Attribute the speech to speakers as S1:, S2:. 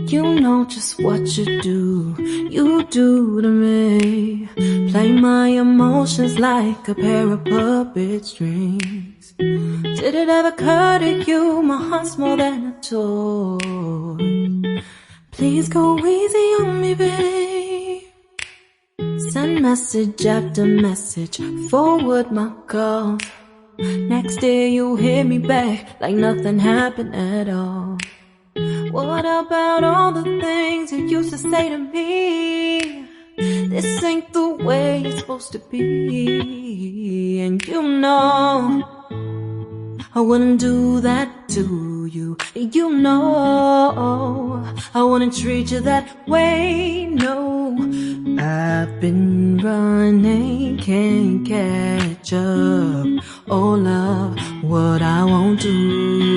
S1: You know just what you do to me. Play my emotions like a pair of puppet strings. Did it ever occur to you my heart's more than a toy? Please go easy on me, babe. Send message after message, forward my calls. Next day you hit me back like nothing happened at all. What about all the things you used to say to me? This ain't the way it's supposed to be. And you know I wouldn't do that to you. You know I wouldn't treat you that way, no. I've been running, can't catch up. Oh love, what I won't do